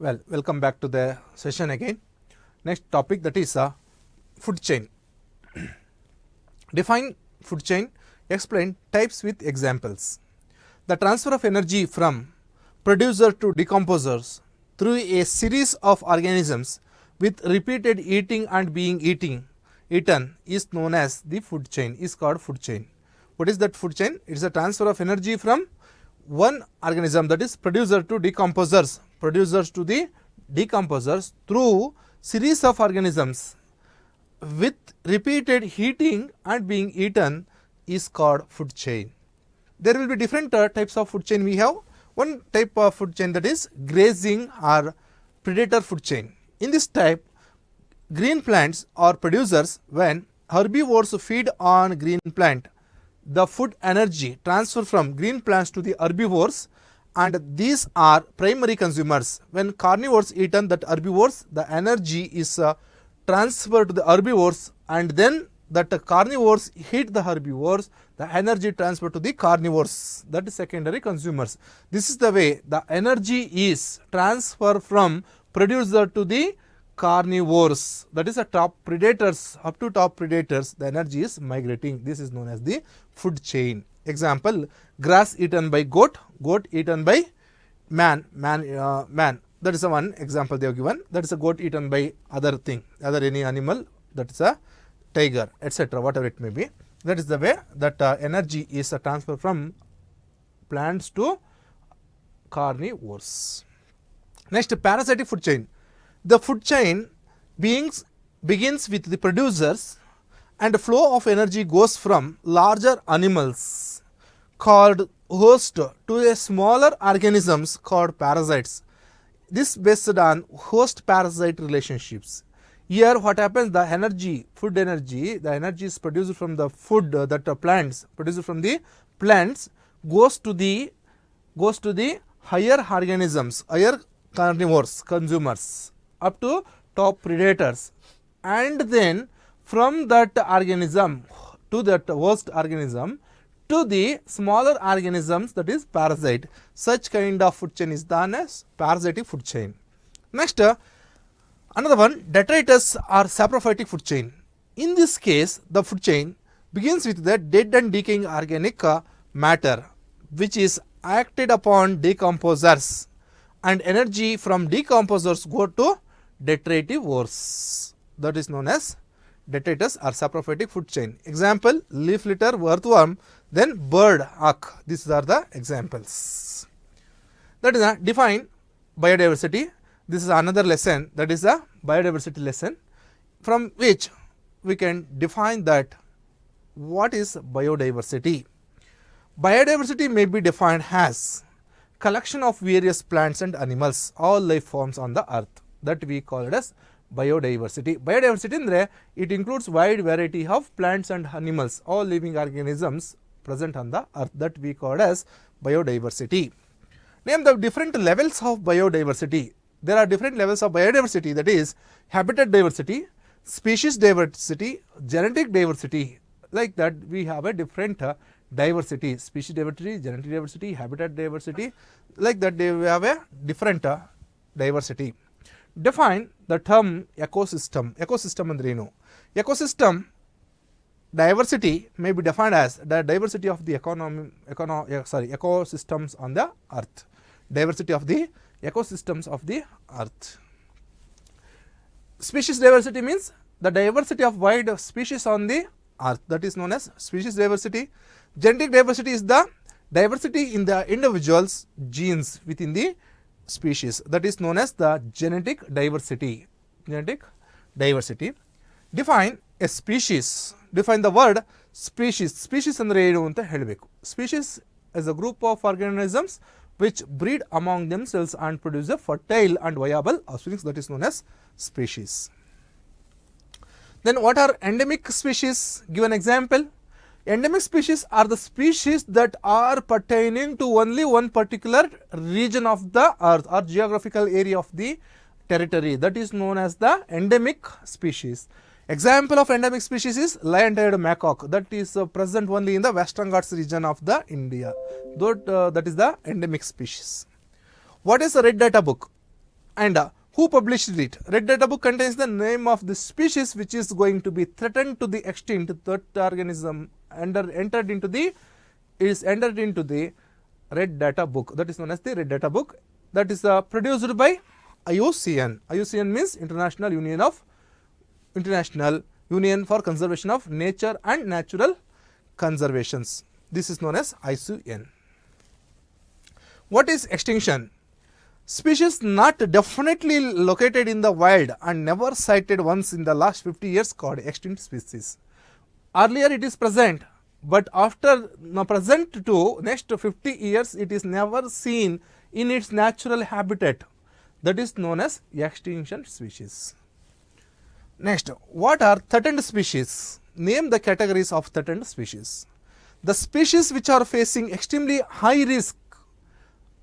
Well, welcome back to the session again. Next topic, that is food chain. Define food chain, explain types with examples. The transfer of energy from producer to decomposers through a series of organisms with repeated eating and being eaten is known as the food chain, is called food chain. What is that food chain? It is a transfer of energy from one organism, that is producer to decomposers to the decomposers through series of organisms with repeated heating and being eaten is called food chain. There will be different types of food chain. We have one type of food chain, that is grazing or predator food chain. In this type, green plants are producers. When herbivores feed on green plant, the food energy transfer from green plants to the herbivores, and these are primary consumers. When carnivores eaten that herbivores, the energy is transferred to the herbivores, and then that carnivores eat the herbivores, the energy transferred to the carnivores, that is secondary consumers. This is the way the energy is transferred from producer to the carnivores, that is a top predators, up to top predators, the energy is migrating. This is known as the food chain. Example, grass eaten by goat, goat eaten by man. That is a one example they have given. That is a goat eaten by other thing, other any animal, that is a tiger, etc., whatever it may be. That is the way that energy is transferred from plants to carnivores. Next, parasitic food chain. The food chain begins with the producers, and the flow of energy goes from larger animals called host to a smaller organisms called parasites. This based on host parasite relationships. Here what happens, the energy, food energy, the energy is produced from the food that plants, produced from the plants, goes to the higher organisms, higher carnivores, consumers, up to top predators, and then from that organism to that host organism to the smaller organisms, that is parasite. Such kind of food chain is known as parasitic food chain. Next, another one, detritus or saprophytic food chain. In this case, the food chain begins with the dead and decaying organic matter which is acted upon decomposers, and energy from decomposers go to detritivores, that is known as detritus or saprophytic food chain. Example, leaf litter, earthworm, then bird hawk. These are the examples. That is a define biodiversity. This is another lesson, that is a biodiversity lesson, from which we can define that what is biodiversity. Biodiversity may be defined as collection of various plants and animals, all life forms on the earth, that we call it as biodiversity. Biodiversity andre it includes wide variety of plants and animals, all living organisms present on the earth, that we call it as biodiversity. Name the different levels of biodiversity. There are different levels of biodiversity, that is habitat diversity, species diversity, genetic diversity. Like that we have a different diversity, species diversity, genetic diversity, habitat diversity, like that they have a different diversity. Define the term ecosystem. Ecosystem andre enu? Ecosystem diversity may be defined as the diversity of the ecosystems on the earth. Diversity of the ecosystems of the earth. Species diversity means the diversity of wide species on the earth, that is known as species diversity. Genetic diversity is the diversity in the individual's genes within the species, that is known as the genetic diversity. Genetic diversity. Define a species. Define the word species. Species andre ಏನು ಅಂತ ಹೇಳಬೇಕು. Species is a group of organisms which breed among themselves and produce a fertile and viable offspring, that is known as species. Then what are endemic species? Give an example. Endemic species are the species that are pertaining to only one particular region of the earth or geographical area of the territory, that is known as the endemic species. Example of endemic species is lion-tailed macaque, that is present only in the Western Ghats region of the India. That is the endemic species. What is a red data book? And who published it? Red Data Book contains the name of the species which is going to be threatened to the extinct. That organism entered into the Red Data Book. That is known as the Red Data Book. That is produced by IUCN. IUCN means International Union for Conservation of Nature and Natural Conservations. This is known as IUCN. What is extinction? Species not definitely located in the wild and never sighted once in the last 50 years called extinct species. Earlier it is present, but after present to next 50 years it is never seen in its natural habitat. That is known as extinction species. Next, what are threatened species? Name the categories of threatened species. The species which are facing extremely high risk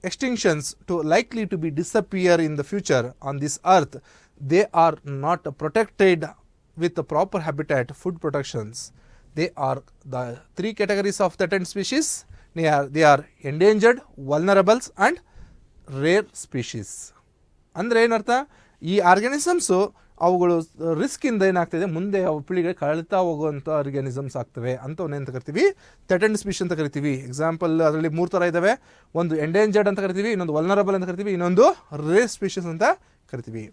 extinctions to likely to be disappear in the future on this earth, they are not protected with the proper habitat food protections. They are the three categories of threatened species. They are endangered, vulnerables and rare species. ಅಂದರೆ ಏನರ್ಥ, ಈ organisms ಅವುಗಳು risk ಇಂದ ಏನಾಗ್ತಿದೆ, ಮುಂದೆ ಅವು ಪೀಳಿಗೆ ಕಳೀತಾ ಹೋಗುವಂಥ ಆರ್ಗ್ಯಾನಿಸಮ್ಸ್ ಆಗ್ತವೆ ಅಂತವನ್ನ ಅಂತ ಕರಿತೀವಿ ಥ್ರೆಟನ್ಡ್ ಸ್ಪೀಷೀಸ್ ಅಂತ ಕರಿತೀವಿ. ಎಕ್ಸಾಂಪಲ್ ಅದರಲ್ಲಿ 3 ಥರ ಇದ್ದಾವೆ. ಒಂದು ಎಂಡೇಂಜರ್ಡ್ ಅಂತ ಕರಿತೀವಿ, ಇನ್ನೊಂದು ವಲ್ನರಬಲ್ ಅಂತ ಕರಿತೀವಿ, ಇನ್ನೊಂದು ರೇರ್ ಸ್ಪೀಷೀಸ್ ಅಂತ ಕರಿತೀವಿ.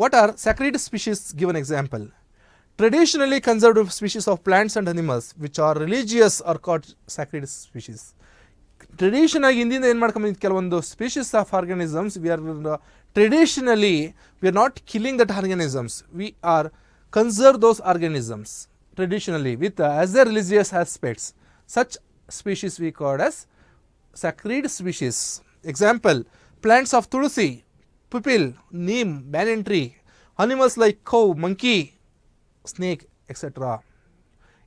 What are sacred species? Give an example. Traditionally conserved species of plants and animals which are religious are called sacred species. Tradition ಆಗಿ ಹಿಂದಿಂದ ಏನು ಮಾಡ್ಕೊಂಬಂದಿದ್ದು, ಕೆಲವೊಂದು species of organisms traditionally we are not killing that organisms, we are conserve those organisms traditionally with as a religious aspects. Such species we call as sacred species. Example, plants of tulsi, pipil, neem, banyan tree, animals like cow, monkey, snake etcetera.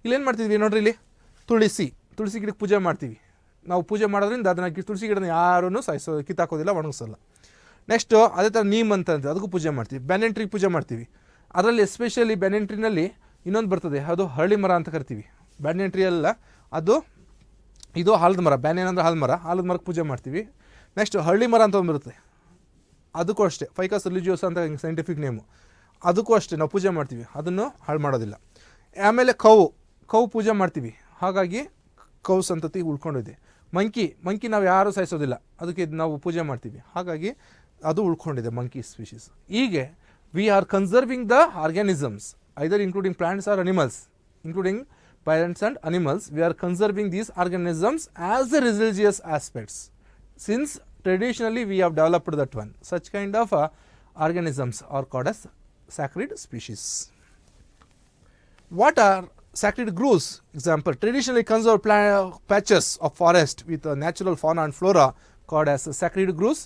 ಇಲ್ಲೇನು ಮಾಡ್ತಿದ್ವಿ ನೋಡ್ರಿ, ಇಲ್ಲಿ ತುಳಸಿ ಗಿಡಕ್ಕೆ ಪೂಜೆ ಮಾಡ್ತೀವಿ. ನಾವು ಪೂಜೆ ಮಾಡೋದ್ರಿಂದ ಅದನ್ನು ತುಳಸಿ ಗಿಡನ ಯಾರೂ ಕಿತ್ತಾಕೋದಿಲ್ಲ, ಒಣಗಿಸಲ್ಲ. ನೆಕ್ಸ್ಟು ಅದೇ ಥರ ನೀಮ್ ಅಂತ ಅದಕ್ಕೂ ಪೂಜೆ ಮಾಡ್ತೀವಿ. ಬ್ಯಾನಿಯನ್ ಟ್ರೀಗೆ ಪೂಜೆ ಮಾಡ್ತೀವಿ. ಅದರಲ್ಲಿ ಎಸ್ಪೆಷಲಿ ಬ್ಯಾನಿಯನ್ ಟ್ರೀನಲ್ಲಿ ಇನ್ನೊಂದು ಬರ್ತದೆ, ಅದು ಹರಳಿ ಮರ ಅಂತ ಕರಿತೀವಿ. ಬ್ಯಾನಿಯನ್ ಟ್ರೀ ಅಲ್ಲ, ಇದು ಆಲದ ಮರ. ಬ್ಯಾನಿಯನ್ ಅಂದರೆ ಆಲದ ಮರಕ್ಕೆ ಪೂಜೆ ಮಾಡ್ತೀವಿ. ನೆಕ್ಸ್ಟ್ ಹರಳಿ ಮರ ಅಂತ ಒಂದು ಬರುತ್ತೆ, ಅದಕ್ಕೂ ಅಷ್ಟೇ, ಫೈಕಸ್ ರಿಲಿಜಿಯೋಸ್ ಅಂತ ಸೈಂಟಿಫಿಕ್ ನೇಮು. ಅದಕ್ಕೂ ಅಷ್ಟೇ ನಾವು ಪೂಜೆ ಮಾಡ್ತೀವಿ, ಅದನ್ನು ಹಾಳು ಮಾಡೋದಿಲ್ಲ. ಆಮೇಲೆ ಕೌ ಪೂಜೆ ಮಾಡ್ತೀವಿ, ಹಾಗಾಗಿ ಕೌ ಸಂತತಿ ಉಳ್ಕೊಂಡಿದೆ. ಮಂಕಿ ನಾವು ಯಾರೂ ಸಾಯಿಸೋದಿಲ್ಲ, ಅದಕ್ಕೆ ನಾವು ಪೂಜೆ ಮಾಡ್ತೀವಿ, ಹಾಗಾಗಿ ಅದು ಉಳ್ಕೊಂಡಿದೆ, ಮಂಕಿ ಸ್ಪೀಷೀಸ್. ಹೀಗೆ we are conserving the organisms either including plants or animals, including plants and animals. We are conserving these organisms as a religious aspects, since traditionally we have developed that one. Such kind of organisms are called as sacred species. What are sacred groves? Example, traditionally conserved patches of forest with natural fauna and flora called as sacred groves.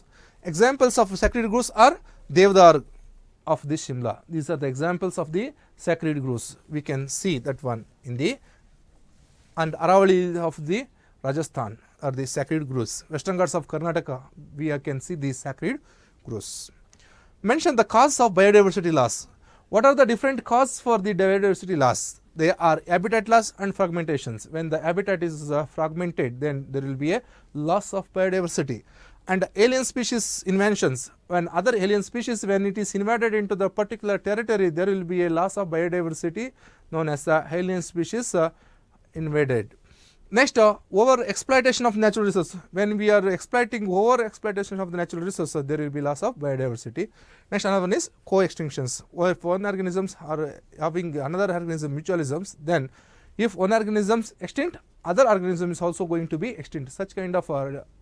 Examples of sacred groves are Devdar of the Shimla. These are the examples of the sacred groves. We can see that one in the, and Aravali of the Rajasthan are the sacred groves. Western Ghats of Karnataka, we can see these sacred groves. Mention the causes of biodiversity loss. What are the different causes for the biodiversity loss? They are habitat loss and fragmentations. When the habitat is fragmented, then there will be a loss of biodiversity. And alien species inventions. When other alien species, when it is invaded into the particular territory, there will be a loss of biodiversity known as the alien species invaded. Next, over exploitation of natural resources. When we are exploiting over exploitation of the natural resources, there will be loss of biodiversity. Next, another one is co-extinctions. If one organisms are having another organism mutualisms, then if one organism is extinct, other organism is also going to be extinct. Such kind of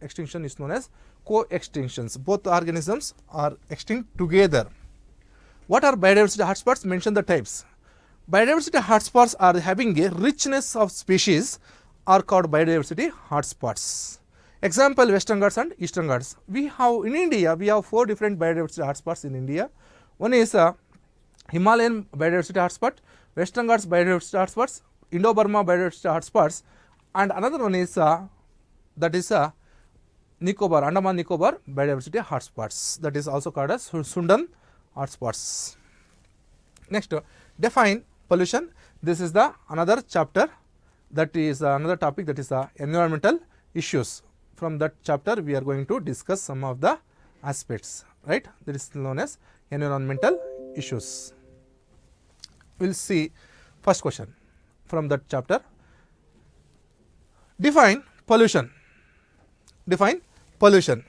extinction is known as co-extinctions. Both organisms are extinct together. What are biodiversity hotspots? Mention the types. Biodiversity hotspots are having a richness of species are called biodiversity hotspots. Example, Western Ghats and Eastern Ghats. We have in India, we have 4 different biodiversity hotspots in India. One is Himalayan biodiversity hotspot, Western Ghats biodiversity hotspots, Indo-Burma biodiversity hotspots, and another one is that is Nicobar, Andaman Nicobar biodiversity hotspots. That is also called as Sundan hotspots. Next, define pollution. This is the another chapter. That is another topic, that is environmental issues. From that chapter we are going to discuss some of the aspects, right? That is known as environmental issues. We will see first question from that chapter. Define pollution. Define pollution.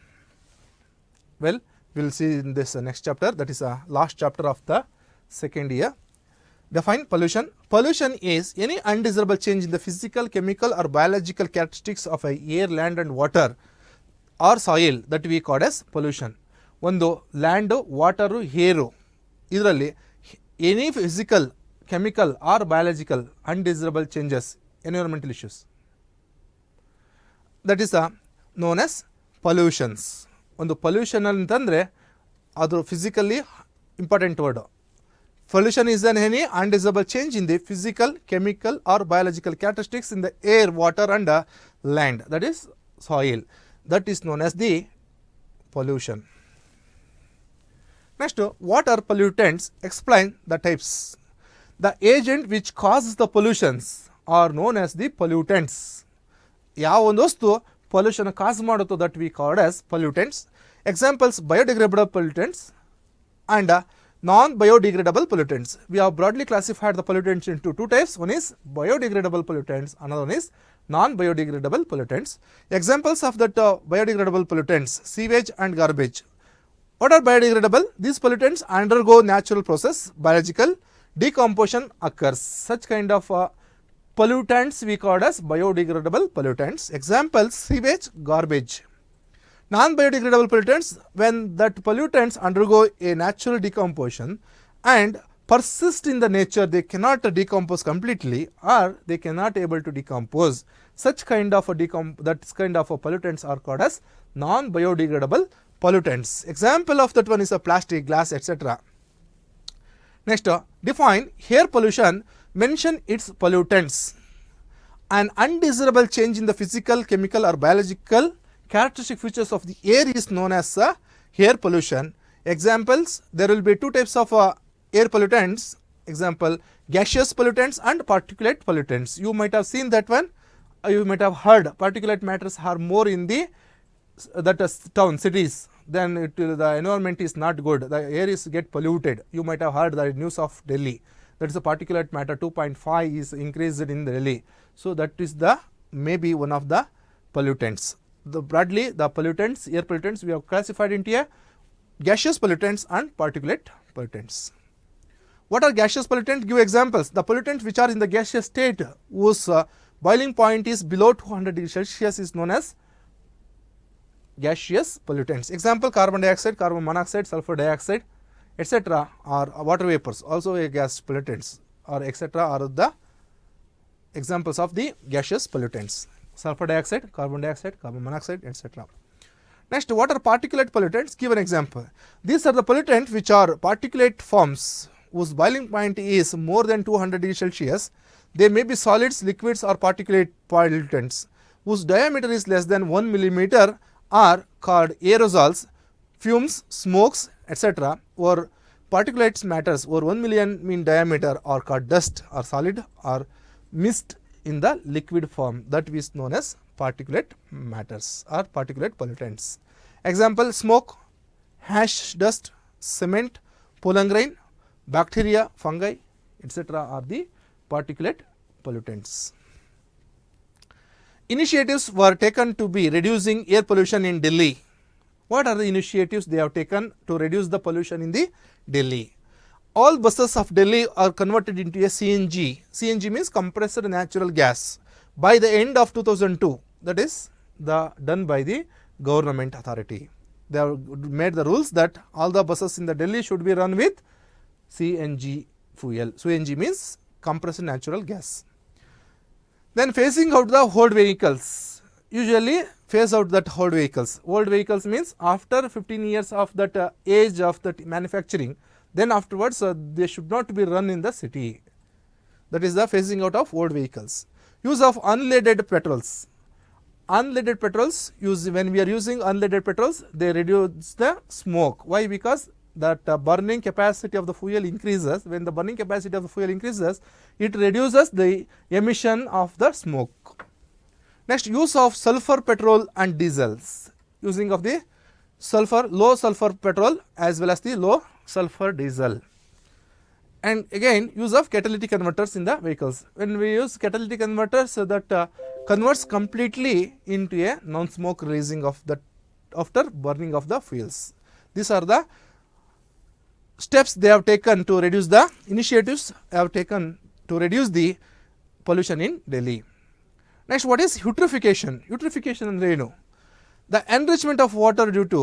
Well, we will see in this next chapter, that is a last chapter of the second year. Define pollution. Pollution is any undesirable change in the physical, chemical or biological characteristics of a air, land and water or soil that we call as pollution. ಒಂದು land, water, air ಇದರಲ್ಲಿ any physical, chemical or biological undesirable changes, environmental issues, that is known as pollutions. ಒಂದು pollution ಅಂತಂದರೆ ಅದು physically important word. Pollution is any undesirable change in the physical, chemical or biological characteristics in the air, water and land, that is soil. That is known as the pollution. Next, what are pollutants? Explain the types. The agent which causes the pollutions are known as the pollutants. ಯಾವ ಒಂದು ವಸ್ತು pollution cause ಮಾಡುತ್ತೋ that we called as pollutants. Examples biodegradable pollutants and non-biodegradable pollutants. We have broadly classified the pollutants into two types. One is biodegradable pollutants, another one is non-biodegradable pollutants. Examples of that biodegradable pollutants: sewage and garbage. What are biodegradable? These pollutants undergo natural process, biological decomposition occurs. Such kind of pollutants we call as biodegradable pollutants. Examples: sewage, garbage. Non-biodegradable pollutants, when that pollutants undergo a natural decomposition and persist in the nature, they cannot decompose completely or they cannot able to decompose. Such kind of pollutants are called as non-biodegradable pollutants. Example of that one is a plastic, glass, etc. Next, define air pollution. Mention its pollutants. An undesirable change in the physical, chemical or biological characteristic features of the air is known as air pollution. Examples: there will be two types of air pollutants. Example: gaseous pollutants and particulate pollutants. You might have seen that one. You might have heard particulate matters are more in the town, cities. Then the environment is not good. The air is get polluted. You might have heard the news of Delhi. That is a particulate matter 2.5 is increased in Delhi. So that is the maybe one of the pollutants. Broadly, the pollutants, air pollutants, we have classified into a gaseous pollutants and particulate pollutants. What are gaseous pollutants? Give examples. The pollutants which are in the gaseous state whose boiling point is below 200 degrees Celsius is known as gaseous pollutants. Example: carbon dioxide, carbon monoxide, sulfur dioxide, etc. are water vapors, also a gas pollutants, or etc. are the examples of the gaseous pollutants. Sulfur dioxide, carbon monoxide, etc. Next, what are particulate pollutants? Give an example. These are the pollutants which are particulate forms whose boiling point is more than 200 degrees Celsius. They may be solids, liquids or particulate pollutants whose diameter is less than 1 millimeter are called aerosols, fumes, smokes, etc. or particulates matters over 1 million in diameter are called dust or solid or mist in the liquid form, that is known as particulate matters or particulate pollutants. Example: smoke, hash dust, cement, pollen grain, bacteria, fungi, etc. are the particulate pollutants. Initiatives were taken to be reducing air pollution in Delhi. What are the initiatives they have taken to reduce the pollution in the Delhi? All buses of Delhi are converted into a CNG. CNG means compressed natural gas. By the end of 2002, that is done by the government authority. They have made the rules that all the buses in the Delhi should be run with CNG fuel. CNG means compressed natural gas. Then phasing out the old vehicles. Usually phase out that old vehicles. Old vehicles means after 15 years of that age of that manufacturing, then afterwards they should not be run in the city. That is the phasing out of old vehicles. Use of unleaded petrols. Unleaded petrols, when we are using unleaded petrols, they reduce the smoke. Why? Because that burning capacity of the fuel increases. When the burning capacity of the fuel increases, it reduces the emission of the smoke. Next, use of sulfur petrol and diesels. Using of the sulfur, low sulfur petrol as well as the low sulfur diesel. And again, use of catalytic converters in the vehicles. When we use catalytic converters, that converts completely into a non-smoke releasing of that after burning of the fuels. These are the steps they have taken to reduce the initiatives have taken to reduce the pollution in Delhi. Next, what is eutrophication? Eutrophication ಅಂದ್ರೆ ಏನು? The enrichment of water due to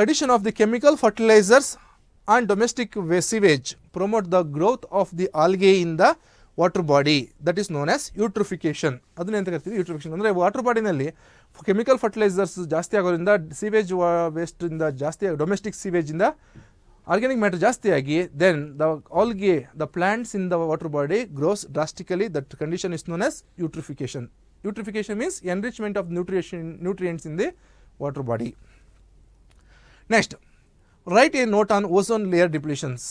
addition of the chemical fertilizers and domestic sewage promote the growth of the algae in the water body, that is known as eutrophication. ಅದನ್ನ ಎಂತ ಕರಿತೀವಿ? eutrophication ಅಂದರೆ water ಬಾಡಿನಲ್ಲಿ chemical fertilisers ಜಾಸ್ತಿ ಆಗೋದ್ರಿಂದ sewage waste ಇಂದ ಜಾಸ್ತಿ domestic sewage ಇಂದ organic matter ಜಾಸ್ತಿ ಆಗಿ then the algae, the plants in the water body grows drastically. That condition is known as eutrophication. Eutrophication means enrichment of nutrients in the water body. Next, write a note on ozone layer depletions.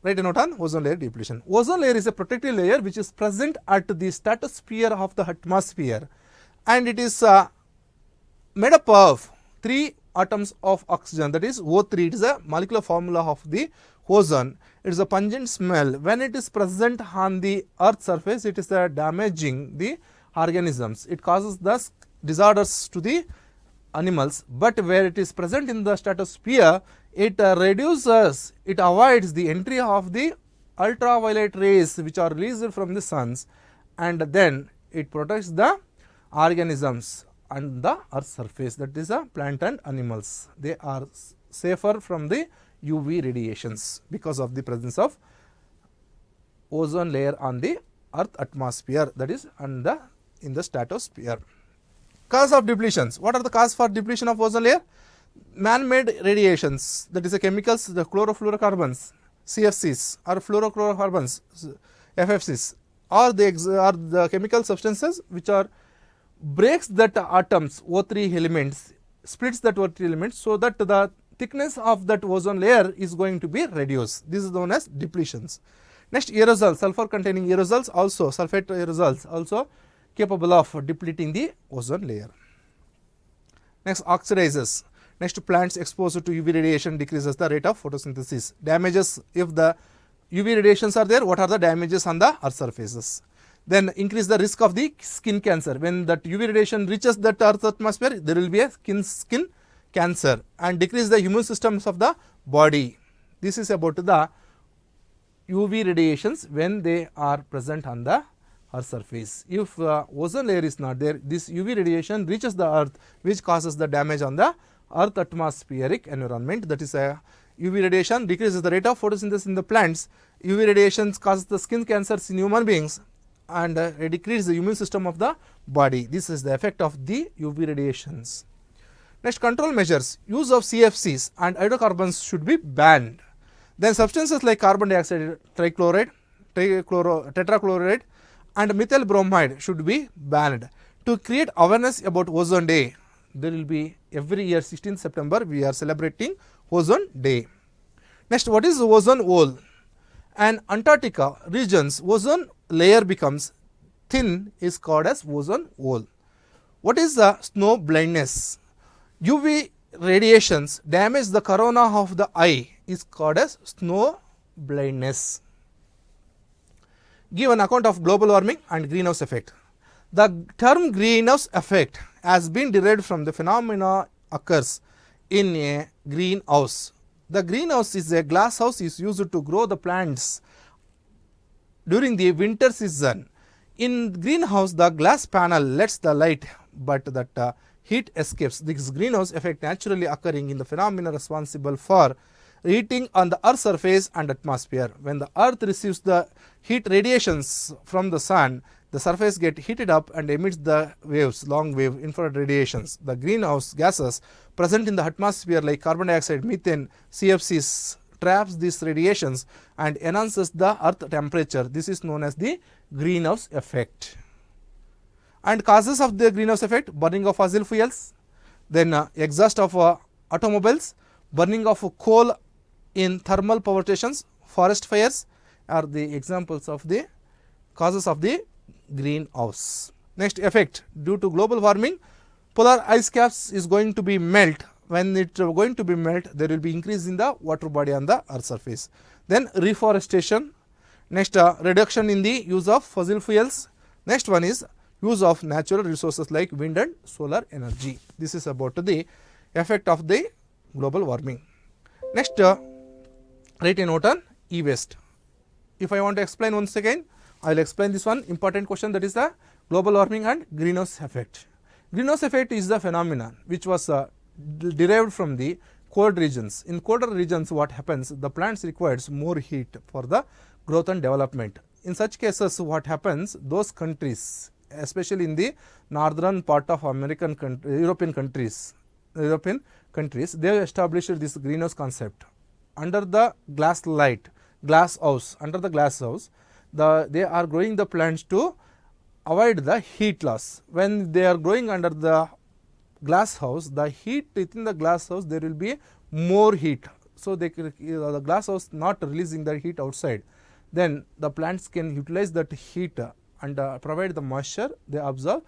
Write a note on ozone layer depletion. Ozone layer is a protective layer which is present at the stratosphere of the atmosphere, and it is made up of 3 atoms of oxygen, that is O3. It is a molecular formula of the ozone. It is a pungent smell. When it is present on the earth surface, it is damaging the organisms. It causes thus disorders to the animals, but where it is present in the stratosphere, it reduces, it avoids the entry of the ultraviolet rays which are released from the suns, and then it protects the organisms on the earth surface, that is plant and animals. They are safer from the UV radiations because of the presence of ozone layer on the earth atmosphere, that is in the stratosphere. Cause of depletions. What are the cause for depletion of ozone layer? Man-made radiations, that is the chemicals, the chlorofluorocarbons, CFCs, or fluorochlorocarbons, FFCs, or the chemical substances which are breaks that atoms O3 elements, splits that O3 elements, so that the thickness of that ozone layer is going to be reduced. This is known as depletions. Next, aerosols, sulfur containing aerosols, also sulfate aerosols also capable of depleting the ozone layer. Next, oxidizers. Next, plants exposed to UV radiation decreases the rate of photosynthesis. Damages, if the UV radiations are there, what are the damages on the earth surfaces? Then increase the risk of the skin cancer. When that UV radiation reaches that earth atmosphere, there will be a skin cancer, and decrease the immune systems of the body. This is about the UV radiations when they are present on the earth surface. If ozone layer is not there, this UV radiation reaches the earth, which causes the damage on the earth atmospheric environment. That is UV radiation decreases the rate of photosynthesis in the plants. UV radiation causes the skin cancers in human beings, and decrease the immune system of the body. This is the effect of the UV radiations. Next, control measures. Use of CFCs and hydrocarbons should be banned. Then substances like carbon dioxide, trichloride, tetrachloride, and methyl bromide should be banned. To create awareness about ozone day, there will be every year 16th September we are celebrating ozone day. Next, what is ozone hole? And Antarctica regions, ozone layer becomes thin, is called as ozone hole. What is the snow blindness? UV radiations damage the corona of the eye, is called as snow blindness. Give an account of global warming and greenhouse effect. The term greenhouse effect has been derived from the phenomena occurs in a greenhouse. The greenhouse is a glass house is used to grow the plants during the winter season. In greenhouse, the glass panel lets the light, but that heat escapes. This greenhouse effect naturally occurring in the phenomena responsible for heating on the earth's surface and atmosphere. When the earth receives the heat radiations from the sun, the surface get heated up and emits the waves, long wave infrared radiations. The greenhouse gases present in the atmosphere like carbon dioxide, methane, CFCs traps these radiations and enhances the earth temperature. This is known as the greenhouse effect. And causes of the greenhouse effect: burning of fossil fuels, then exhaust of automobiles, burning of coal in thermal power stations, forest fires are the examples of the causes of the greenhouse. Next, effect: due to global warming, polar ice caps is going to be melt when it going to be melt, there will be increase in the water body on the earth surface. Then reforestation, next reduction in the use of fossil fuels, next one is use of natural resources like wind and solar energy. This is about the effect of the global warming. Next, write a note on e-waste. If I want to explain once again, I will explain this one important question, that is the global warming and greenhouse effect. Greenhouse effect is the phenomenon which was derived from the cold regions. In colder regions, what happens? The plants requires more heat for the growth and development. In such cases, what happens? Those countries, especially in the northern part of European countries, they have established this greenhouse concept. Under the glass house, they are growing the plants to avoid the heat loss. When they are growing under the glass house, the heat within the glass house, there will be more heat. So, the glass house not releasing the heat outside, then the plants can utilize that heat and provide the moisture they absorb,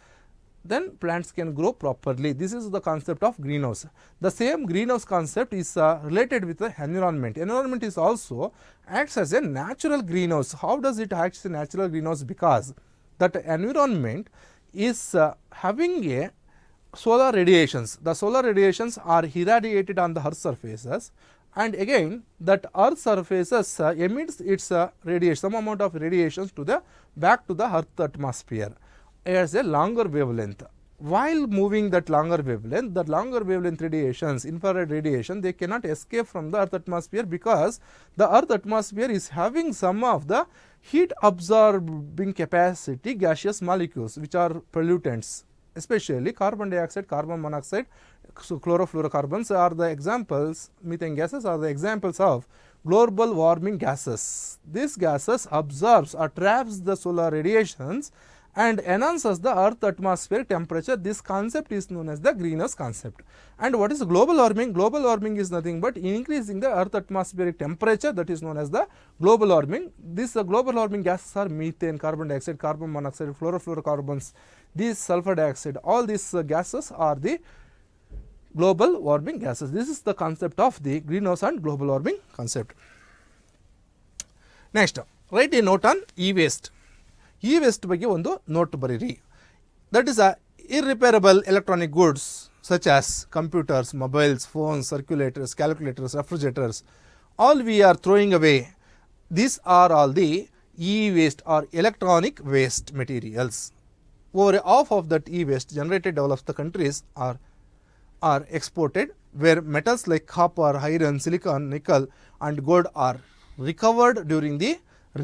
then plants can grow properly. This is the concept of greenhouse. The same greenhouse concept is related with the environment. Environment is also acts as a natural greenhouse. How does it act as a natural greenhouse? Because that environment is having a solar radiations. The solar radiations are irradiated on the earth surfaces, and again that earth surfaces emits its radiation, some amount of radiations to the back to the earth atmosphere as a longer wavelength. While moving that longer wavelength radiations, infrared radiation, they cannot escape from the earth atmosphere, because the earth atmosphere is having some of the heat absorbing capacity gaseous molecules which are pollutants, especially carbon dioxide, carbon monoxide, so chlorofluorocarbons are the examples, methane gases are the examples of global warming gases. These gases absorbs or traps the solar radiations and enhances the earth atmospheric temperature. This concept is known as the greenhouse concept. And what is global warming? Global warming is nothing but increasing the earth atmospheric temperature, that is known as the global warming. These global warming gases are methane, carbon dioxide, carbon monoxide, chlorofluorocarbons, these sulfur dioxide, all these gases are the global warming gases. This is the concept of the greenhouse and global warming concept. Next, write a note on e-waste. E-waste ಬಗ್ಗೆ ಒಂದು note ಬರೀರಿ. That is irreparable electronic goods such as computers, mobiles, phones, circulators, calculators, refrigerators, all we are throwing away. These are all the e-waste or electronic waste materials. Over half of that e-waste generated developed the countries are exported, where metals like copper, iron, silicon, nickel and gold are recovered during the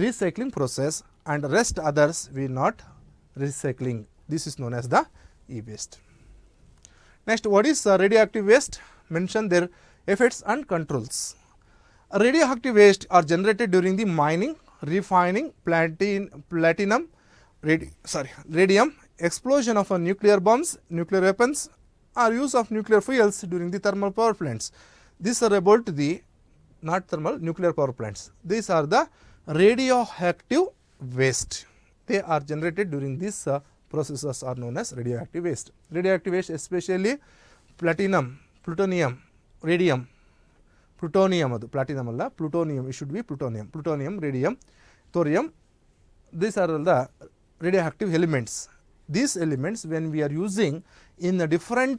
recycling process, and rest others we not recycling. This is known as the e-waste. Next, what is radioactive waste? Mention their effects and controls. Radioactive waste are generated during the mining, refining, radium, explosion of nuclear bombs, nuclear weapons, or use of nuclear fuels during the thermal power plants. These are about the not thermal, nuclear power plants. These are the radioactive waste. They are generated during these processes are known as radioactive waste. Radioactive waste, especially platinum, plutonium, radium, plutonium, platinum alla, plutonium, it should be plutonium, radium, thorium. These are all the radioactive elements. These elements, when we are using in a different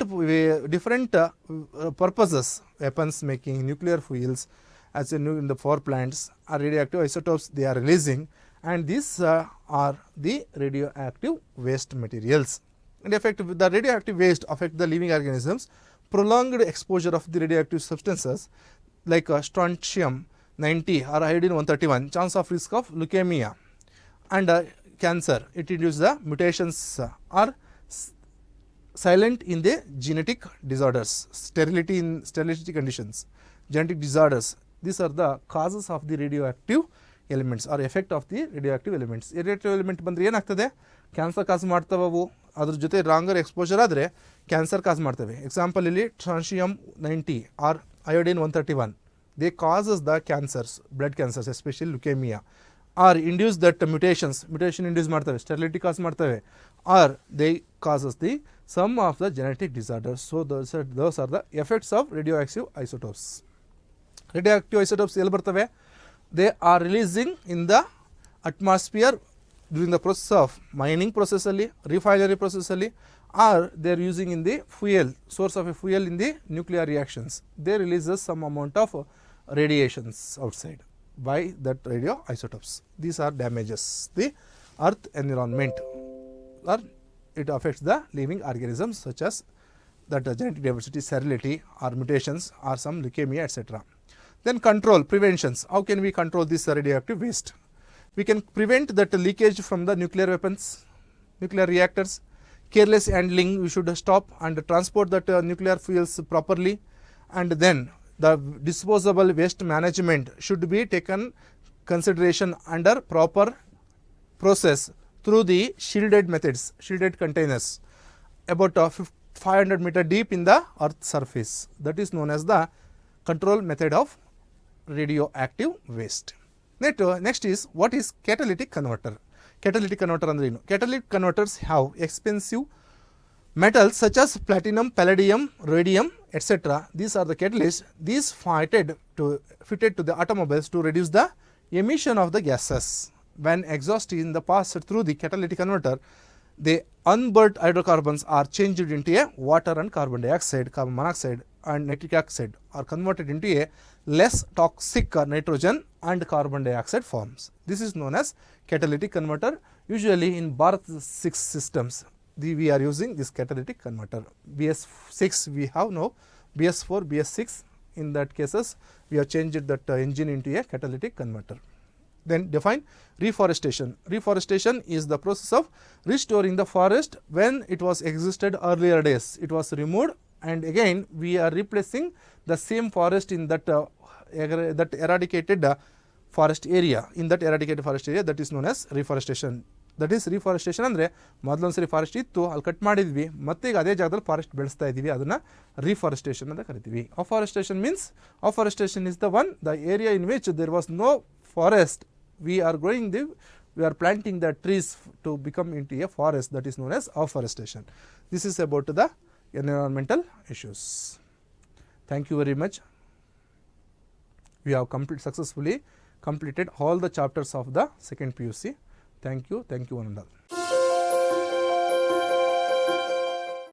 purposes, weapons making, nuclear fuels, as in the power plants, are radioactive isotopes they are releasing, and these are the radioactive waste materials. And the radioactive waste affect the living organisms. Prolonged exposure of the radioactive substances like strontium 90 or iodine 131, chance of risk of leukemia and cancer. It induces the mutations are silent in the genetic disorders, sterility conditions, genetic disorders. These are the causes of the radioactive elements or effect of the radioactive elements. Radioactive element ಬಂದ್ರೆ ಏನಾಗ್ತದೆ? Cancer ಕಾಸ್ ಮಾಡ್ತವೆ. ಅದ್ರ ಜೊತೆ ರಾಂಗರ್ exposure ಆದರೆ cancer ಕಾಸ್ ಮಾಡ್ತವೆ. Example ಇಲ್ಲಿ strontium 90 R iodine 131, they causes the cancers, blood cancers, especially leukemia, or induce that mutation induce ಮಾಡ್ತವೆ, sterility ಕಾಸ್ ಮಾಡ್ತವೆ, or they causes the some of the genetic disorders. So those are the effects of radioactive isotopes. Radioactive isotopes ಎಲ್ಲಿ ಬರ್ತವೆ? They are releasing in the atmosphere during the process of mining process ಅಲ್ಲಿ, refinery process ಅಲ್ಲಿ, or they are using in the fuel, source of a fuel in the nuclear reactions. They releases some amount of radiations outside by that radioisotopes. These are damages the earth environment, or it affects the living organisms such as that genetic diversity, sterility or mutations or some leukemia, etc. Then control, preventions. How can we control this radioactive waste? We can prevent that leakage from the nuclear weapons, nuclear reactors. Careless handling we should stop and transport that nuclear fuels properly, and then the disposable waste management should be taken consideration under proper process through the shielded methods, shielded containers about 500 meter deep in the earth surface. That is known as the control method of radioactive waste. Next is, what is catalytic converter? Catalytic converter ಅಂದ್ರೆ ಏನು? Catalytic converters have expensive metals such as platinum, palladium, rhodium, etc. These are the catalysts. These fitted to the automobiles to reduce the emission of the gases. When exhaust is in the passed through the catalytic converter, the unburnt hydrocarbons are changed into a water and carbon dioxide, carbon monoxide and nitric oxide are converted into a less toxic nitrogen and carbon dioxide forms. This is known as catalytic converter. Usually in Bharat 6 systems, we are using this catalytic converter. BS6 we have now, BS4, BS6. In that cases, we have changed that engine into a catalytic converter. Then define reforestation. Reforestation is the process of restoring the forest when it was existed earlier days. It was removed and again we are replacing the same forest in that that eradicated forest area. In that eradicated forest area, that is known as reforestation. That is reforestation ಅಂದರೆ ಮೊದಲೊಂದ್ಸರಿ forest ಇತ್ತು, ಅಲ್ಲಿ cut ಮಾಡಿದ್ವಿ, ಮತ್ತೆ ಈಗ ಅದೇ ಜಾಗದಲ್ಲಿ forest ಬೆಳೆಸ್ತಾ ಇದ್ದೀವಿ, ಅದನ್ನು reforestation ಅಂತ ಕರಿತೀವಿ. Afforestation means, afforestation is the one, the area in which there was no forest, we are planting the trees to become into a forest. That is known as afforestation. This is about the environmental issues. Thank you very much. We have successfully completed all the chapters of the second PUC. Thank you one and all.